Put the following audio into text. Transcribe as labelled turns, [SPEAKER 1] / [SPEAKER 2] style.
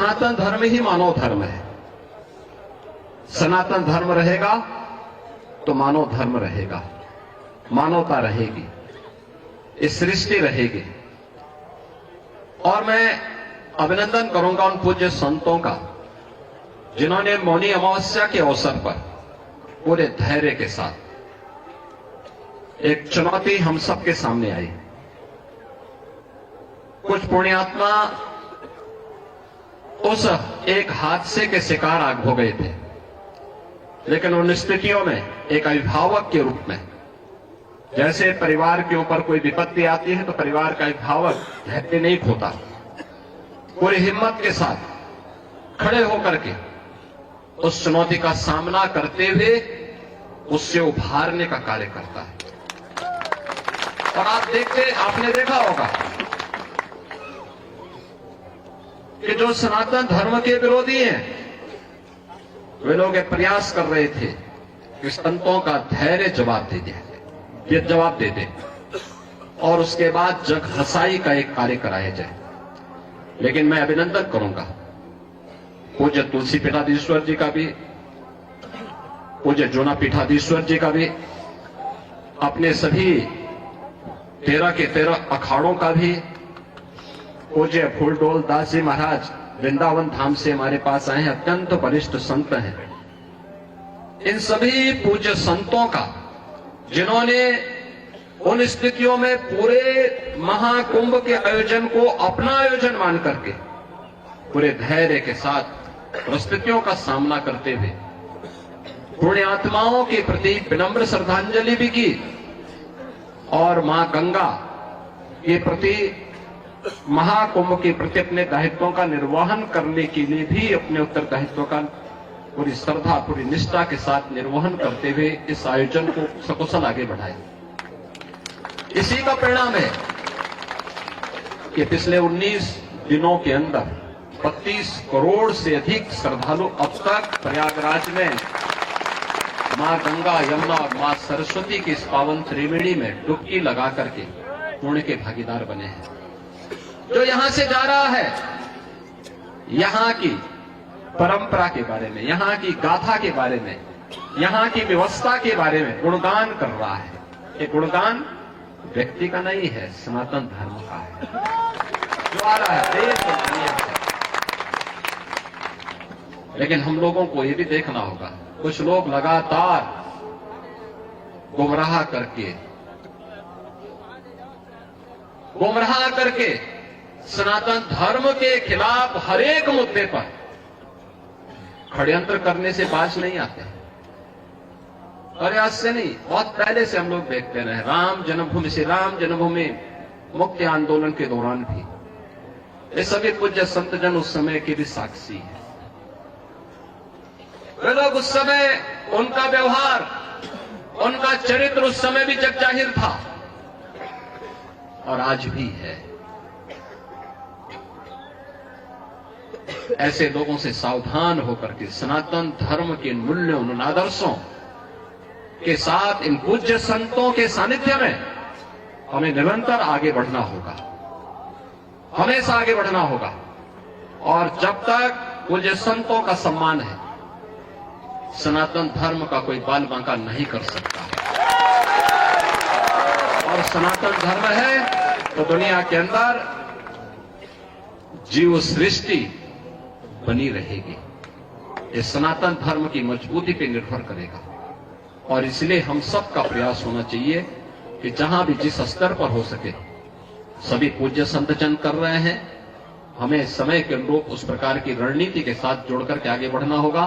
[SPEAKER 1] सनातन धर्म ही मानव धर्म है। सनातन धर्म रहेगा तो मानव धर्म रहेगा, मानवता रहेगी, इस सृष्टि रहेगी। और मैं अभिनंदन करूंगा उन पूज्य संतों का जिन्होंने मौनी अमावस्या के अवसर पर पूरे धैर्य के साथ, एक चुनौती हम सबके सामने आई। कुछ पुण्यात्मा उस एक हादसे के शिकार हो गए थे, लेकिन उन स्थितियों में एक अभिभावक के रूप में, जैसे परिवार के ऊपर कोई विपत्ति आती है तो परिवार का अभिभावक धैर्य नहीं खोता, पूरी हिम्मत के साथ खड़े होकर के उस चुनौती का सामना करते हुए उससे उभारने का कार्य करता है। और आपने देखा होगा कि जो सनातन धर्म के विरोधी हैं, वे लोग एक प्रयास कर रहे थे कि संतों का धैर्य जवाब दे दे और उसके बाद जग हसाई का एक कार्य कराया जाए। लेकिन मैं अभिनंदन करूंगा पूज्य तुलसी पीठाधीश्वर जी का भी, पूज्य जोना पीठाधीश्वर जी का भी, अपने सभी 13 के 13 अखाड़ों का भी, पूज्य फूलडोल दास जी महाराज वृंदावन धाम से हमारे पास आए हैं, अत्यंत वरिष्ठ संत हैं। इन सभी पूज्य संतों का जिन्होंने उन स्थितियों में पूरे महाकुंभ के आयोजन को अपना आयोजन मान करके पूरे धैर्य के साथ परिस्थितियों का सामना करते हुए पुण्य आत्माओं के प्रति विनम्र श्रद्धांजलि भी की और मां गंगा के प्रति, महाकुंभ के प्रति अपने दायित्वों का निर्वहन करने के लिए भी अपने उत्तरदायित्वों का पूरी श्रद्धा, पूरी निष्ठा के साथ निर्वहन करते हुए इस आयोजन को सकुशल आगे बढ़ाए। इसी का परिणाम है कि पिछले 19 दिनों के अंदर 32 करोड़ से अधिक श्रद्धालु अब तक प्रयागराज में मां गंगा, यमुना और मां सरस्वती की इस पावन त्रिवेणी में डुबकी लगा करके पुण्य के भागीदार बने हैं। जो यहां से जा रहा है, यहां की परंपरा के बारे में, यहां की गाथा के बारे में, यहां की व्यवस्था के बारे में गुणगान कर रहा है। ये गुणगान व्यक्ति का नहीं है, सनातन धर्म का है जो आ रहा है देश और दुनिया से। लेकिन हम लोगों को ये भी देखना होगा, कुछ लोग लगातार गुमराह करके सनातन धर्म के खिलाफ हर एक मुद्दे पर षड्यंत्र करने से बाज नहीं आते। और आज से नहीं, बहुत पहले से हम लोग देखते रहे। राम जन्मभूमि से, राम जन्मभूमि मुक्ति आंदोलन के दौरान भी ये सभी पूज्य संतजन उस समय के भी साक्षी हैं। वे लोग उस समय, उनका व्यवहार, उनका चरित्र उस समय भी जग जाहिर था और आज भी है। ऐसे लोगों से सावधान होकर के सनातन धर्म के मूल्यों, उन आदर्शों के साथ इन पूज्य संतों के सानिध्य में हमें निरंतर आगे बढ़ना होगा, हमेशा आगे बढ़ना होगा। और जब तक पूज्य संतों का सम्मान है, सनातन धर्म का कोई बाल बांका नहीं कर सकता। और सनातन धर्म है तो दुनिया के अंदर जीव सृष्टि बनी रहेगी। ये सनातन धर्म की मजबूती पर निर्भर करेगा। और इसलिए हम सबका प्रयास होना चाहिए कि जहां भी जिस स्तर पर हो सके, सभी पूज्य संतजन कर रहे हैं, हमें समय के अनुरूप उस प्रकार की रणनीति के साथ जोड़कर के आगे बढ़ना होगा।